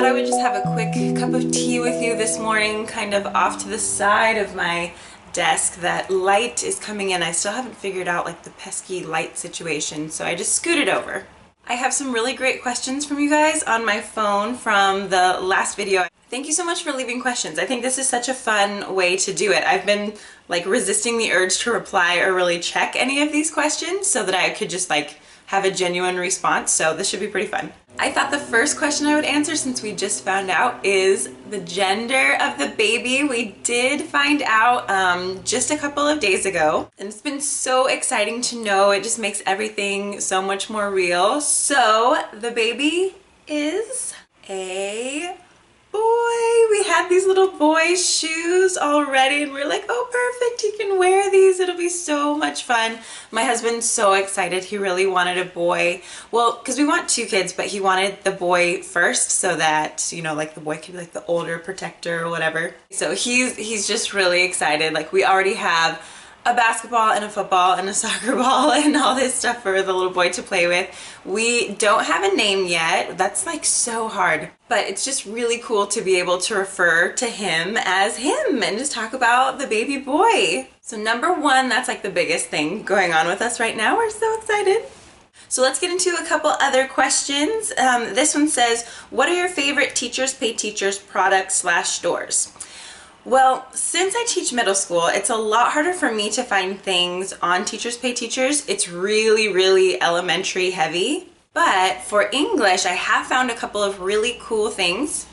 thought I would just have a quick cup of tea with you this morning, kind of off to the side of my desk. That light is coming in. I still haven't figured out like the pesky light situation, so I just scooted over. I have some really great questions from you guys on my phone from the last video. Thank you so much for leaving questions. I think this is such a fun way to do it. I've been like resisting the urge to reply or really check any of these questions so that I could just like have a genuine response, so this should be pretty fun. I thought the first question I would answer, since we just found out, is the gender of the baby. We did find out just a couple of days ago, and it's been so exciting to know. It just makes everything so much more real. So the baby is a boy. We had these little boy shoes already, and we're like, oh perfect, he can wear these, it'll be so much fun. My husband's so excited. He really wanted a boy. Well, because we want two kids, but he wanted the boy first so that, you know, like the boy could be like the older protector or whatever. So he's just really excited. Like, we already have a basketball and a football and a soccer ball and all this stuff for the little boy to play with. We don't have a name yet. That's like so hard, but it's just really cool to be able to refer to him as him and just talk about the baby boy. So number one, that's like the biggest thing going on with us right now. We're so excited. So let's get into a couple other questions. This one says, what are your favorite Teachers Pay Teachers products / stores? Well, since I teach middle school, it's a lot harder for me to find things on Teachers Pay Teachers. It's really elementary heavy. But for English, I have found a couple of really cool things.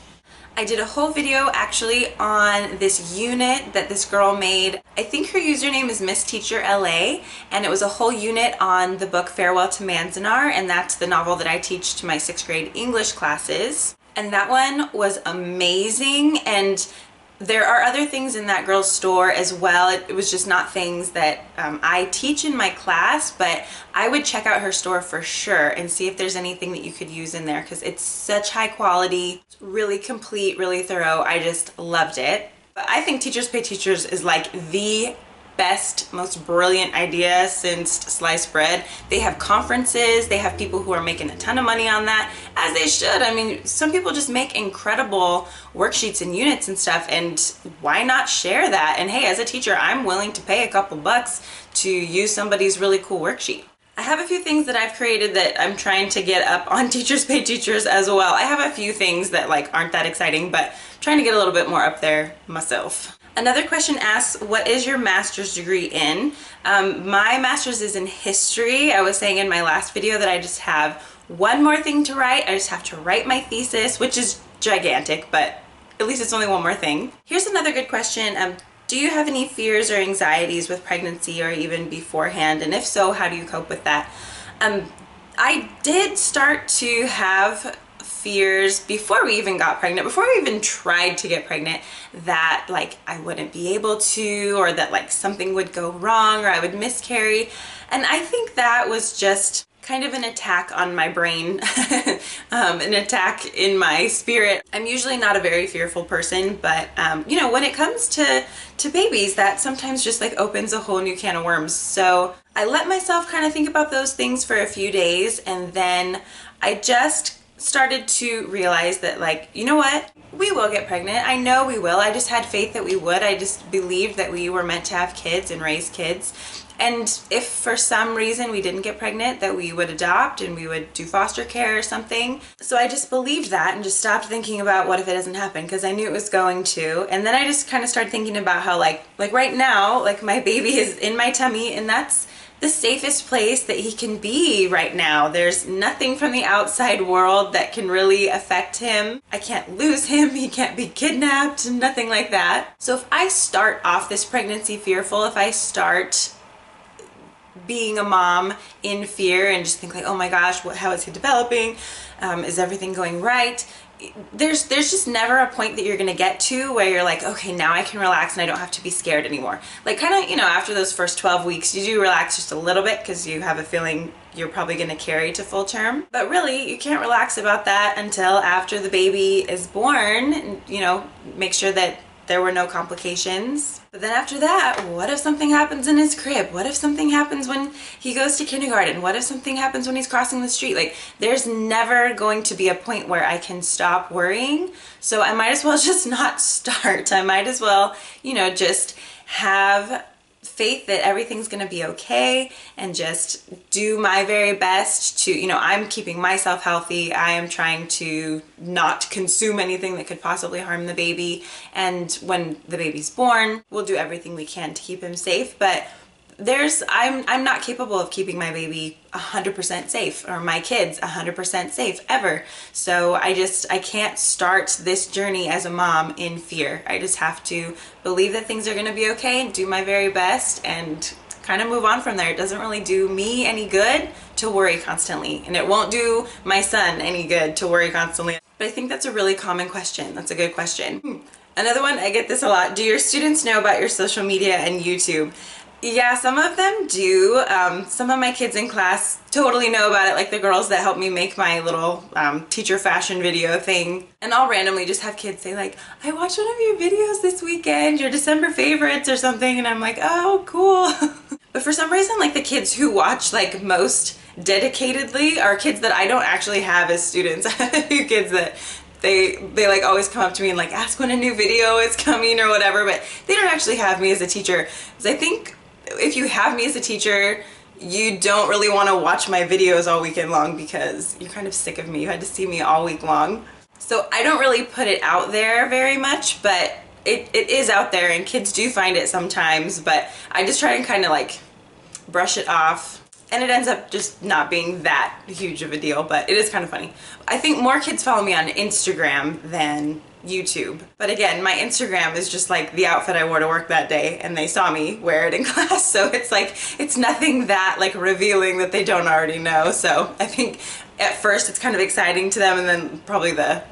I did a whole video actually on this unit that this girl made. I think her username is Miss Teacher LA, and it was a whole unit on the book Farewell to Manzanar, and that's the novel that I teach to my 6th grade English classes. And that one was amazing, and there are other things in that girl's store as well. It was just not things that I teach in my class, but I would check out her store for sure and see if there's anything that you could use in there, because it's such high quality, really complete, really thorough. I just loved it. But I think Teachers Pay Teachers is like the best, most brilliant idea since sliced bread. They have conferences, they have people who are making a ton of money on that, as they should. I mean, some people just make incredible worksheets and units and stuff, and why not share that? And hey, as a teacher, I'm willing to pay a couple bucks to use somebody's really cool worksheet. I have a few things that I've created that I'm trying to get up on Teachers Pay Teachers as well. I have a few things that like aren't that exciting, but trying to get a little bit more up there myself. Another question asks, what is your master's degree in? My master's is in history. I was saying in my last video that I just have one more thing to write. I just have to write my thesis, which is gigantic, but at least it's only one more thing. Here's another good question. Do you have any fears or anxieties with pregnancy or even beforehand? And if so, how do you cope with that? I did start to have fears before we even got pregnant, before we even tried to get pregnant, that like I wouldn't be able to, or that like something would go wrong or I would miscarry. And I think that was just kind of an attack on my brain, an attack in my spirit. I'm usually not a very fearful person, but you know, when it comes to babies, that sometimes just like opens a whole new can of worms. So I let myself kind of think about those things for a few days, and then I just started to realize that, like, you know what? We will get pregnant. I know we will. I just had faith that we would. I just believed that we were meant to have kids and raise kids. And if for some reason we didn't get pregnant, that we would adopt and we would do foster care or something. So I just believed that and just stopped thinking about what if it doesn't happen, because I knew it was going to. And then I just kind of started thinking about how like right now, like my baby is in my tummy, and that's the safest place that he can be right now. There's nothing from the outside world that can really affect him. I can't lose him, he can't be kidnapped, nothing like that. So if I start off this pregnancy fearful, if I start being a mom in fear and just think like, oh my gosh, how is he developing? Is everything going right? There's just never a point that you're gonna get to where you're like, okay, now I can relax and I don't have to be scared anymore. Like, kind of, you know, after those first 12 weeks, you do relax just a little bit because you have a feeling you're probably gonna carry to full term. But really, you can't relax about that until after the baby is born. And, you know, make sure that there were no complications. But then after that, what if something happens in his crib? What if something happens when he goes to kindergarten? What if something happens when he's crossing the street? Like, there's never going to be a point where I can stop worrying. So I might as well just not start. I might as well, you know, just have faith that everything's gonna be okay and just do my very best to, you know, I'm keeping myself healthy. I am trying to not consume anything that could possibly harm the baby. And when the baby's born, we'll do everything we can to keep him safe. But I'm not capable of keeping my baby 100% safe, or my kids 100% safe ever. So I can't start this journey as a mom in fear. I just have to believe that things are gonna be okay and do my very best and kind of move on from there. It doesn't really do me any good to worry constantly, and it won't do my son any good to worry constantly. But I think that's a really common question. That's a good question. Another one, I get this a lot. Do your students know about your social media and YouTube? Yeah, some of them do. Some of my kids in class totally know about it, like the girls that helped me make my little teacher fashion video thing. And I'll randomly just have kids say like, I watched one of your videos this weekend, your December favorites or something, and I'm like, oh, cool. But for some reason, like the kids who watch like most dedicatedly are kids that I don't actually have as students. I have a few kids that they like always come up to me and like ask when a new video is coming or whatever, but they don't actually have me as a teacher. Because I think if you have me as a teacher, you don't really want to watch my videos all weekend long because you're kind of sick of me. You had to see me all week long. So I don't really put it out there very much, but it is out there and kids do find it sometimes, but I just try and kind of like brush it off. And it ends up just not being that huge of a deal, but it is kind of funny. I think more kids follow me on Instagram than YouTube. But again, my Instagram is just like the outfit I wore to work that day and they saw me wear it in class. So it's like, it's nothing that like revealing that they don't already know. So I think at first it's kind of exciting to them and then probably the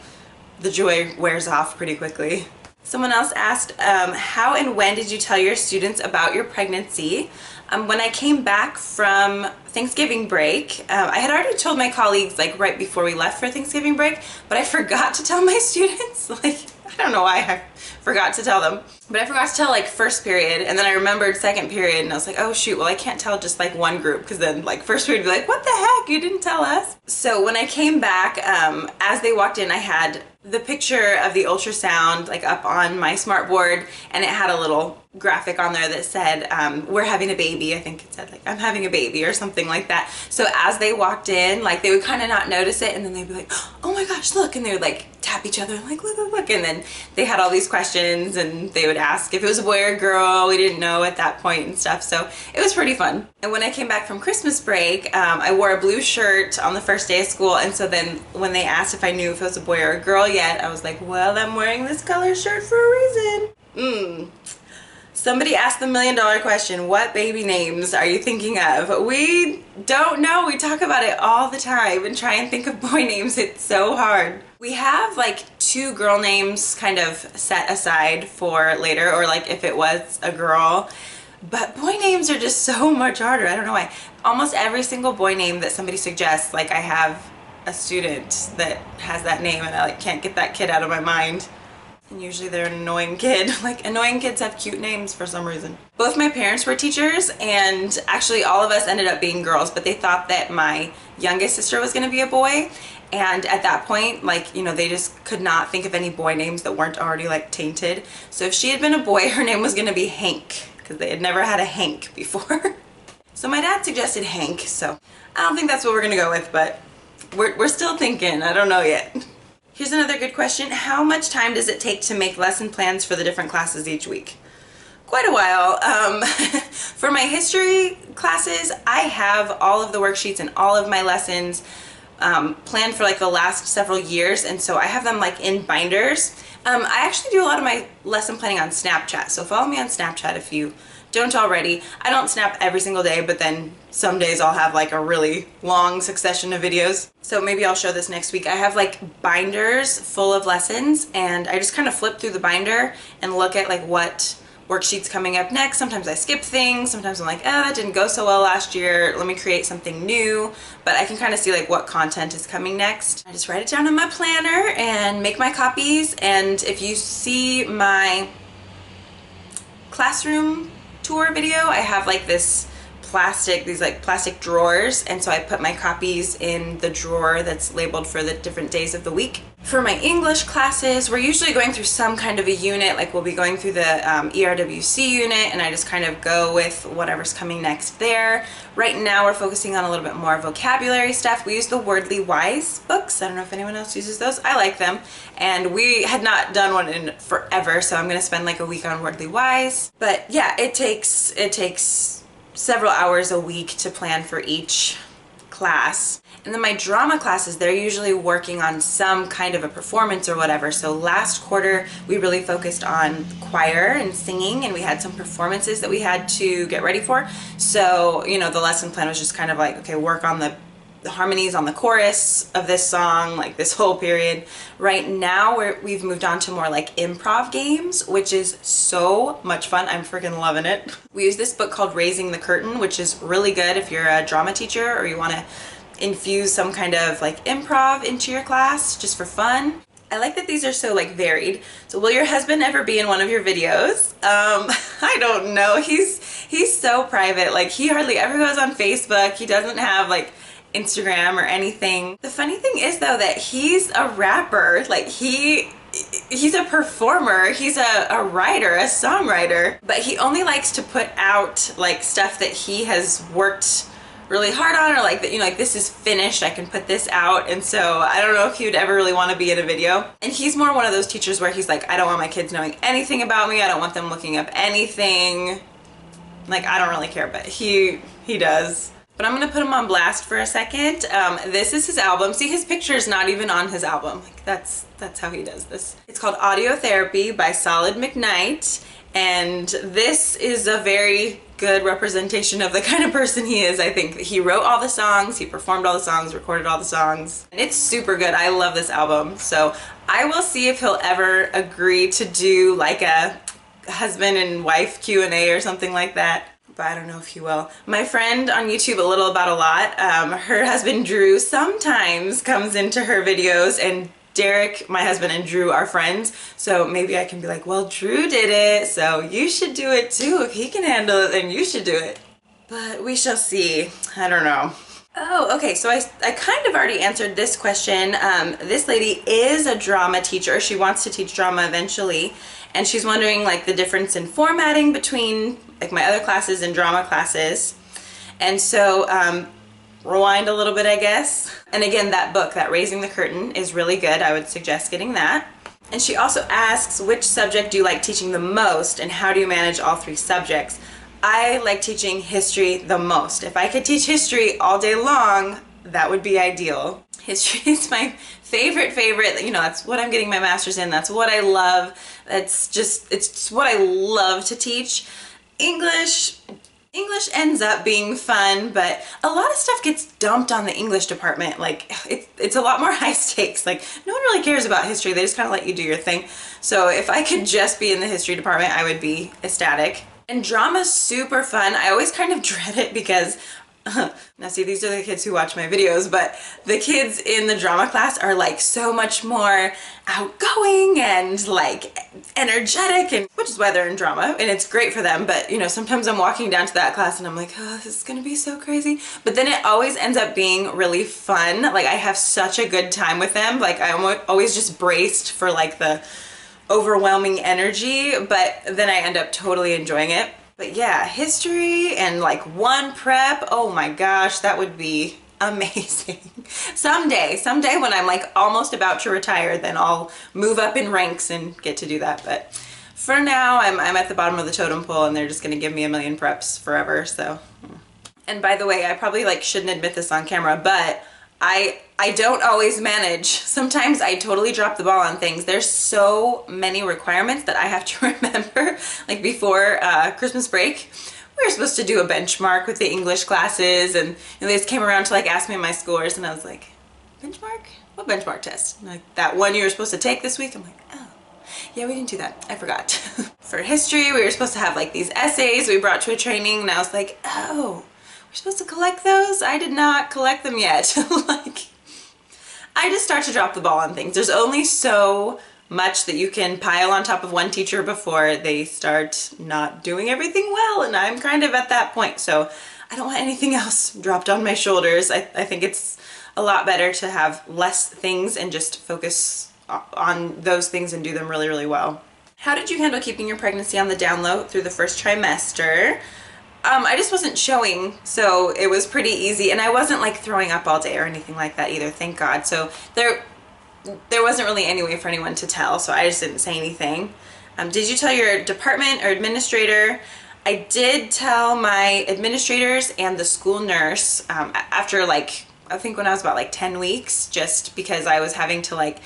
joy wears off pretty quickly. Someone else asked, how and when did you tell your students about your pregnancy? When I came back from Thanksgiving break, I had already told my colleagues like right before we left for Thanksgiving break, but I forgot to tell my students. Like, I don't know why I forgot to tell them, but I forgot to tell like first period, and then I remembered second period and I was like, oh shoot, well I can't tell just like one group because then like first period would be like, what the heck, you didn't tell us? So when I came back, as they walked in, I had the picture of the ultrasound like up on my smart board, and it had a little graphic on there that said, we're having a baby. I think it said like, I'm having a baby or something like that. So as they walked in, like they would kind of not notice it, and then they'd be like, oh my gosh, look, and they would like tap each other like, look, look, look. And then they had all these questions and they would ask if it was a boy or a girl. We didn't know at that point and stuff. So it was pretty fun. And when I came back from Christmas break, I wore a blue shirt on the first day of school. And so then when they asked if I knew if it was a boy or a girl yet, I was like, well, I'm wearing this color shirt for a reason. Somebody asked the million-dollar question, what baby names are you thinking of? We don't know. We talk about it all the time and try and think of boy names. It's so hard. We have like 2 girl names kind of set aside for later, or like if it was a girl. But boy names are just so much harder. I don't know why. Almost every single boy name that somebody suggests, like I have a student that has that name and I like can't get that kid out of my mind. And usually they're an annoying kid. Like, annoying kids have cute names for some reason. Both my parents were teachers, and actually all of us ended up being girls, but they thought that my youngest sister was gonna be a boy. And at that point, like, you know, they just could not think of any boy names that weren't already like tainted. So if she had been a boy, her name was gonna be Hank, because they had never had a Hank before. So my dad suggested Hank, so I don't think that's what we're gonna go with, but we're still thinking. I don't know yet. Here's another good question. How much time does it take to make lesson plans for the different classes each week? Quite a while. For my history classes, I have all of the worksheets and all of my lessons planned for like the last several years, and so I have them like in binders. I actually do a lot of my lesson planning on Snapchat, so follow me on Snapchat if you don't already. I don't snap every single day, but then some days I'll have like a really long succession of videos. So maybe I'll show this next week. I have like binders full of lessons, and I just kind of flip through the binder and look at like what worksheets coming up next. Sometimes I skip things. Sometimes I'm like, oh, that didn't go so well last year. Let me create something new. But I can kind of see like what content is coming next. I just write it down in my planner and make my copies. And if you see my classroom tour video, I have like these like plastic drawers, and so I put my copies in the drawer that's labeled for the different days of the week. For my English classes, we're usually going through some kind of a unit, like we'll be going through the ERWC unit, and I just kind of go with whatever's coming next there. Right now we're focusing on a little bit more vocabulary stuff. We use the Wordly Wise books. I don't know if anyone else uses those. I like them, and we had not done one in forever, so I'm gonna spend like a week on Wordly Wise. But yeah, it takes several hours a week to plan for each class. And then my drama classes, they're usually working on some kind of a performance or whatever. So last quarter we really focused on choir and singing, and we had some performances that we had to get ready for. So, you know, the lesson plan was just kind of like, okay, work on the harmonies on the chorus of this song, like this whole period. Right now we've moved on to more like improv games, which is so much fun. I'm freaking loving it. We use this book called Raising the Curtain, which is really good if you're a drama teacher or you want to infuse some kind of like improv into your class just for fun. I like that these are so like varied. So will your husband ever be in one of your videos? I don't know. He's so private. Like he hardly ever goes on Facebook. He doesn't have like Instagram or anything. The funny thing is though that he's a rapper. Like he's a performer, he's a writer, a songwriter, but he only likes to put out like stuff that he has worked really hard on, or like that, you know, like this is finished, I can put this out. And so I don't know if he would ever really want to be in a video. And he's more one of those teachers where he's like, I don't want my kids knowing anything about me, I don't want them looking up anything. Like I don't really care, but he does. But I'm gonna put him on blast for a second. This is his album. See, his picture is not even on his album. Like that's how he does this. It's called Audio Therapy by Solid McKnight, and this is a very good representation of the kind of person he is. I think he wrote all the songs, he performed all the songs, recorded all the songs, and it's super good. I love this album. So I will see if he'll ever agree to do like a husband and wife Q&A or something like that. But I don't know if he will. My friend on YouTube, A Little About a Lot, her husband Drew sometimes comes into her videos, and Derek, my husband, and Drew are friends, so maybe I can be like, well, Drew did it, so you should do it too. If he can handle it, then you should do it. But we shall see. I don't know. Oh, okay, so I kind of already answered this question. This lady is a drama teacher. She wants to teach drama eventually, and she's wondering like the difference in formatting between like my other classes and drama classes. And so rewind a little bit, I guess. And again, that book, that Raising the Curtain, is really good. I would suggest getting that. And she also asks, which subject do you like teaching the most, and how do you manage all three subjects? I like teaching history the most. If I could teach history all day long, that would be ideal. History is my favorite, you know, that's what I'm getting my master's in. That's what I love. It's what I love to teach. English ends up being fun, but a lot of stuff gets dumped on the English department. Like it's a lot more high stakes. Like no one really cares about history. They just kind of let you do your thing. So if I could just be in the history department, I would be ecstatic. And drama's super fun. I always kind of dread it because now see, these are the kids who watch my videos, but the kids in the drama class are like so much more outgoing and like energetic, and which is why they're in drama, and it's great for them. But you know, sometimes I'm walking down to that class and I'm like, oh, this is gonna be so crazy. But then it always ends up being really fun. Like I have such a good time with them. Like I'm always just braced for like the overwhelming energy, but then I end up totally enjoying it. But yeah, history and like one prep, oh my gosh, that would be amazing. Someday when I'm like almost about to retire, then I'll move up in ranks and get to do that. But for now, I'm at the bottom of the totem pole, and they're just gonna give me a million preps forever, so. And by the way, I probably like shouldn't admit this on camera, but I don't always manage. Sometimes I totally drop the ball on things. There's so many requirements that I have to remember. Like before Christmas break, we were supposed to do a benchmark with the English classes, and they just came around to like ask me my scores, and I was like, benchmark? What benchmark test? And like, that one you were supposed to take this week? I'm like, oh. Yeah, we didn't do that. I forgot. For history, we were supposed to have like these essays we brought to a training, and I was like, oh, we're supposed to collect those? I did not collect them yet. Like, I just start to drop the ball on things. There's only so much that you can pile on top of one teacher before they start not doing everything well, and I'm kind of at that point, so I don't want anything else dropped on my shoulders. I think it's a lot better to have less things and just focus on those things and do them really, really well. How did you handle keeping your pregnancy on the down low through the first trimester? I just wasn't showing, so it was pretty easy, and I wasn't like throwing up all day or anything like that either, thank God. So there wasn't really any way for anyone to tell, so I just didn't say anything. Did you tell your department or administrator? I did tell my administrators and the school nurse after like, I think when I was about like 10 weeks, just because I was having to like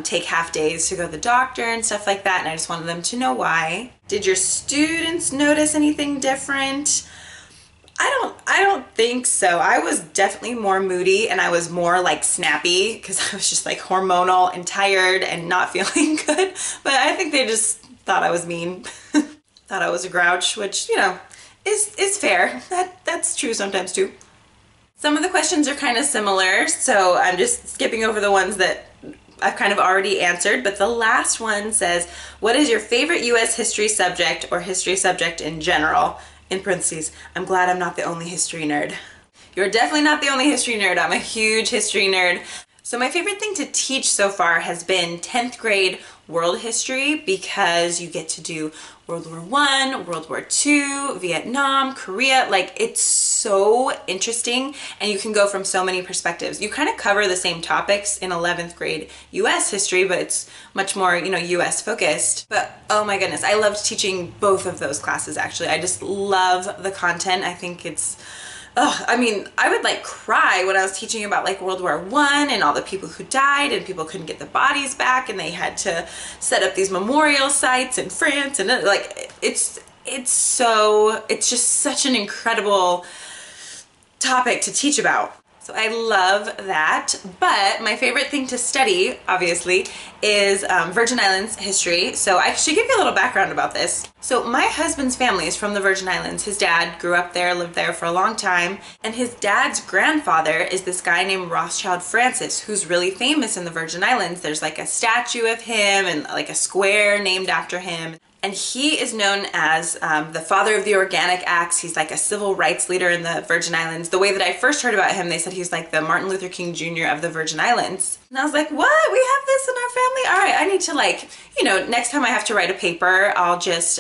take half days to go to the doctor and stuff like that, and I just wanted them to know why. Did your students notice anything different? I don't think so. I was definitely more moody, and I was more like snappy because I was just like hormonal and tired and not feeling good. But I think they just thought I was mean. Thought I was a grouch, which, you know, is fair. That's true sometimes too. Some of the questions are kind of similar, so I'm just skipping over the ones that I've kind of already answered, but the last one says, what is your favorite US history subject or history subject in general? In parentheses, I'm glad I'm not the only history nerd. You're definitely not the only history nerd. I'm a huge history nerd. So my favorite thing to teach so far has been 10th grade world history, because you get to do World War I, World War II, Vietnam, Korea. Like, it's so interesting, and you can go from so many perspectives. You kind of cover the same topics in 11th grade US history, but it's much more, you know, US focused. But oh my goodness, I loved teaching both of those classes actually. I just love the content. I think it's, I mean, I would like cry when I was teaching about like World War I and all the people who died, and people couldn't get the bodies back, and they had to set up these memorial sites in France, and like it's just such an incredible topic to teach about. So I love that, but my favorite thing to study, obviously, is Virgin Islands history. So I should give you a little background about this. So my husband's family is from the Virgin Islands. His dad grew up there, lived there for a long time, and his dad's grandfather is this guy named Rocha Francis, who's really famous in the Virgin Islands. There's like a statue of him and like a square named after him. And he is known as the father of the Organic Acts. He's like a civil rights leader in the Virgin Islands. The way that I first heard about him, they said he's like the Martin Luther King Jr. of the Virgin Islands. And I was like, what? We have this in our family? All right, I need to, like, you know, next time I have to write a paper, I'll just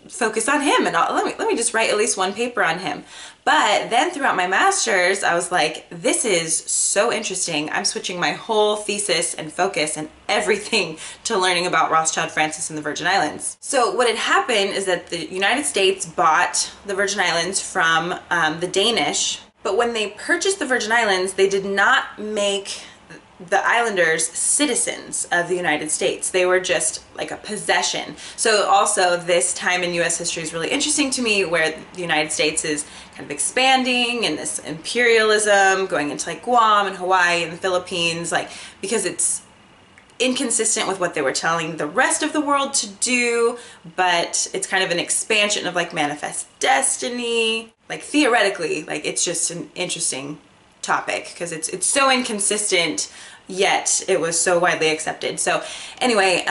focus on him, and let me just write at least one paper on him. But then throughout my master's, I was like, this is so interesting. I'm switching my whole thesis and focus and everything to learning about Rocha Francis in the Virgin Islands. So what had happened is that the United States bought the Virgin Islands from the Danish, but when they purchased the Virgin Islands, they did not make the islanders citizens of the United States. They were just like a possession. So also this time in US history is really interesting to me, where the United States is kind of expanding, and this imperialism going into like Guam and Hawaii and the Philippines, like, because it's inconsistent with what they were telling the rest of the world to do, but it's kind of an expansion of like manifest destiny. Like theoretically, like it's just an interesting topic because it's so inconsistent, yet it was so widely accepted. So anyway,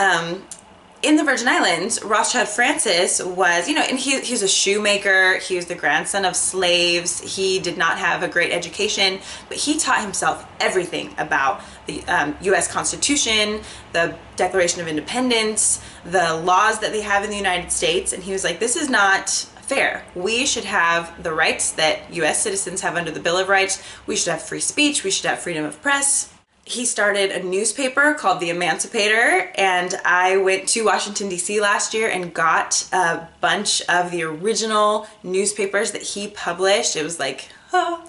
in the Virgin Islands, Rocha Francis was, you know, and he's a shoemaker. He was the grandson of slaves. He did not have a great education, but he taught himself everything about the U.S. Constitution, the Declaration of Independence, the laws that they have in the United States, and he was like, this is not fair. We should have the rights that US citizens have under the Bill of Rights. We should have free speech. We should have freedom of press. He started a newspaper called The Emancipator, and I went to Washington, D.C. last year and got a bunch of the original newspapers that he published. It was like,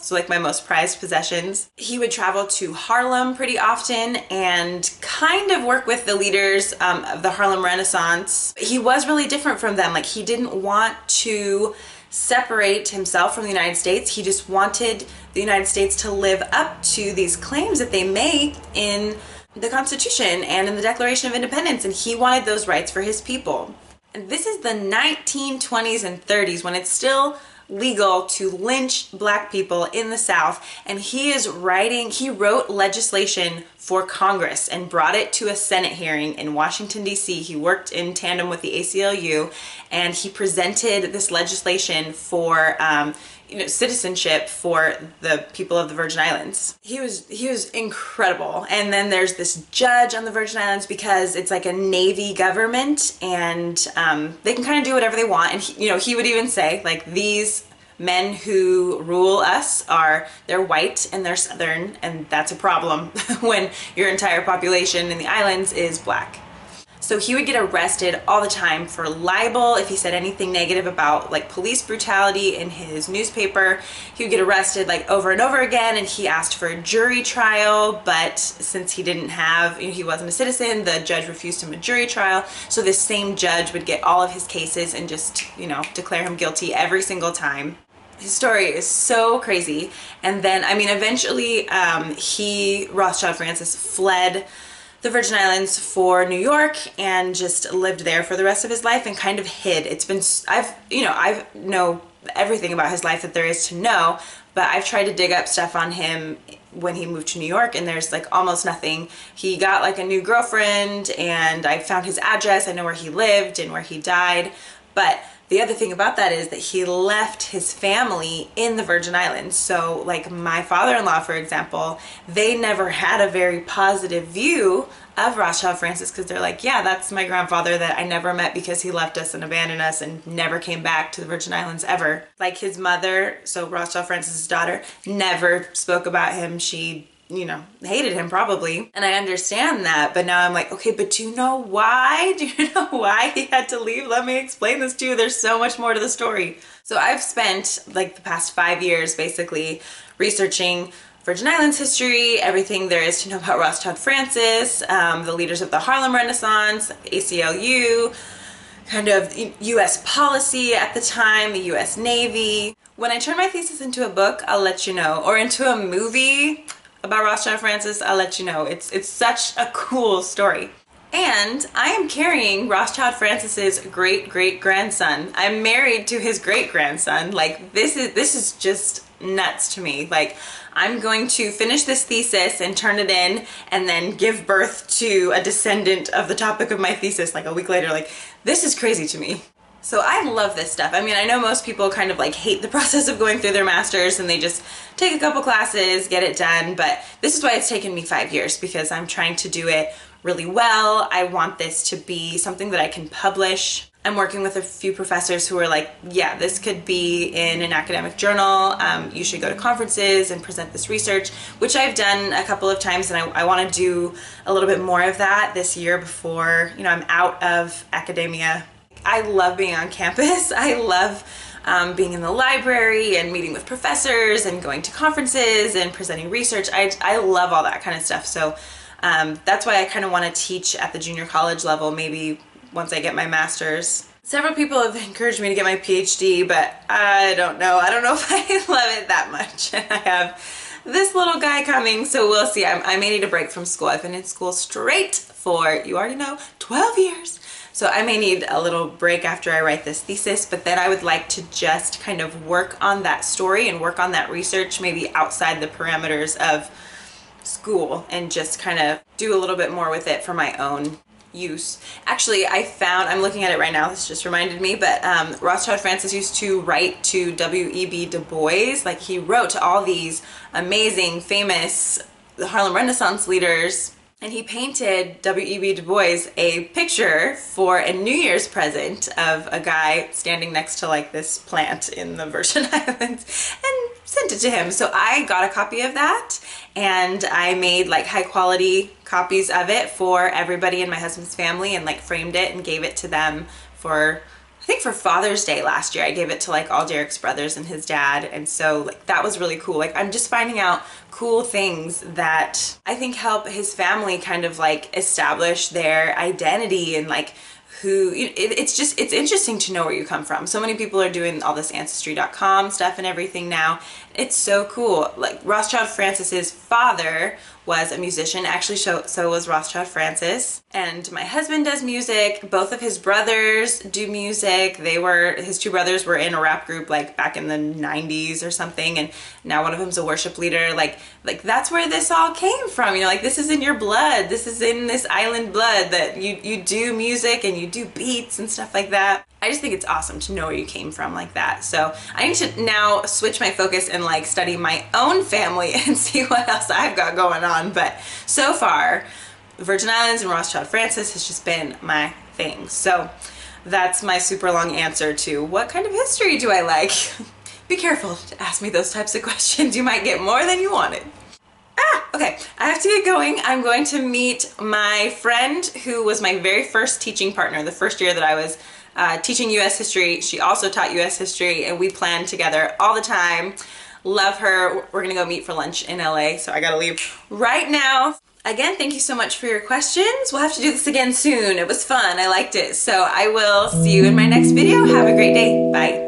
so like my most prized possessions. He would travel to Harlem pretty often and kind of work with the leaders of the Harlem Renaissance. He was really different from them. Like, he didn't want to separate himself from the United States. He just wanted the United States to live up to these claims that they make in the Constitution and in the Declaration of Independence, and he wanted those rights for his people. And this is the 1920s and 30s, when it's still legal to lynch black people in the South, and he wrote legislation for Congress and brought it to a Senate hearing in Washington, D.C. He worked in tandem with the ACLU, and he presented this legislation for citizenship for the people of the Virgin Islands. He was incredible. And then there's this judge on the Virgin Islands, because it's like a Navy government, and they can kind of do whatever they want. And he would even say, like, these men who rule us they're white and they're Southern, and that's a problem when your entire population in the islands is black. So he would get arrested all the time for libel if he said anything negative about like police brutality in his newspaper. He would get arrested like over and over again, and he asked for a jury trial, but since he wasn't a citizen, the judge refused him a jury trial. So this same judge would get all of his cases and just, declare him guilty every single time. His story is so crazy. And then, eventually Rothschild Francis fled the Virgin Islands for New York and just lived there for the rest of his life and kind of hid. I know everything about his life that there is to know, but I've tried to dig up stuff on him when he moved to New York, and there's like almost nothing. He got like a new girlfriend, and I found his address. I know where he lived and where he died, but the other thing about that is that he left his family in the Virgin Islands. So like my father-in-law, for example, they never had a very positive view of Rothschild Francis, because they're like, yeah, that's my grandfather that I never met because he left us and abandoned us and never came back to the Virgin Islands ever. Like his mother, so Rothschild Francis's daughter, never spoke about him. She hated him probably. And I understand that, but now I'm like, okay, but do you know why? Do you know why he had to leave? Let me explain this to you. There's so much more to the story. So I've spent like the past 5 years basically researching Virgin Islands history, everything there is to know about Rothschild Francis, the leaders of the Harlem Renaissance, ACLU, kind of U.S. policy at the time, the U.S. Navy. When I turn my thesis into a book, I'll let you know, or into a movie about Rothschild Francis, I'll let you know. It's such a cool story. And I am carrying Rothschild Francis's great-great-grandson. I'm married to his great-grandson. Like, this is just nuts to me. Like, I'm going to finish this thesis and turn it in and then give birth to a descendant of the topic of my thesis like a week later. Like, this is crazy to me. So I love this stuff. I know most people kind of like hate the process of going through their master's and they just take a couple classes, get it done. But this is why it's taken me 5 years, because I'm trying to do it really well. I want this to be something that I can publish. I'm working with a few professors who are like, yeah, this could be in an academic journal. You should go to conferences and present this research, which I've done a couple of times, and I want to do a little bit more of that this year before, I'm out of academia. I love being on campus. I love being in the library and meeting with professors and going to conferences and presenting research. I love all that kind of stuff. So that's why I kind of want to teach at the junior college level, maybe once I get my master's. Several people have encouraged me to get my PhD, but I don't know. I don't know if I love it that much. And I have this little guy coming, so we'll see. I may need a break from school. I've been in school straight for, you already know, 12 years. So I may need a little break after I write this thesis, but then I would like to just kind of work on that story and work on that research, maybe outside the parameters of school, and just kind of do a little bit more with it for my own use. Actually, I'm looking at it right now, this just reminded me, but Rothschild Francis used to write to W.E.B. Du Bois. Like, he wrote to all these amazing, famous Harlem Renaissance leaders, and he painted W.E.B. Du Bois a picture for a New Year's present of a guy standing next to like this plant in the Virgin Islands, and sent it to him. So I got a copy of that, and I made like high quality copies of it for everybody in my husband's family, and like framed it and gave it to them for, I think for Father's Day last year. I gave it to like all Derek's brothers and his dad, and so like that was really cool. Like, I'm just finding out cool things that I think help his family kind of like establish their identity, and like who, it's interesting to know where you come from. So many people are doing all this Ancestry.com stuff and everything now, It's so cool. Like Rothschild Francis's father was a musician. Actually, so was Rothschild Francis. And my husband does music. Both of his brothers do music. His two brothers were in a rap group like back in the 90s or something. And now one of them's a worship leader. Like that's where this all came from. You know, like this is in your blood. This is in this island blood that you do music and you do beats and stuff like that. I just think it's awesome to know where you came from like that. So I need to now switch my focus and like study my own family and see what else I've got going on. But so far, Virgin Islands and Rothschild Francis has just been my thing. So that's my super long answer to what kind of history do I like? Be careful to ask me those types of questions. You might get more than you wanted. Okay, I have to get going. I'm going to meet my friend who was my very first teaching partner the first year that I was teaching US history. She also taught US history and we planned together all the time. Love her. We're gonna go meet for lunch in LA, so I gotta leave right now. Again, thank you so much for your questions. We'll have to do this again soon. It was fun. I liked it. So I will see you in my next video. Have a great day. Bye.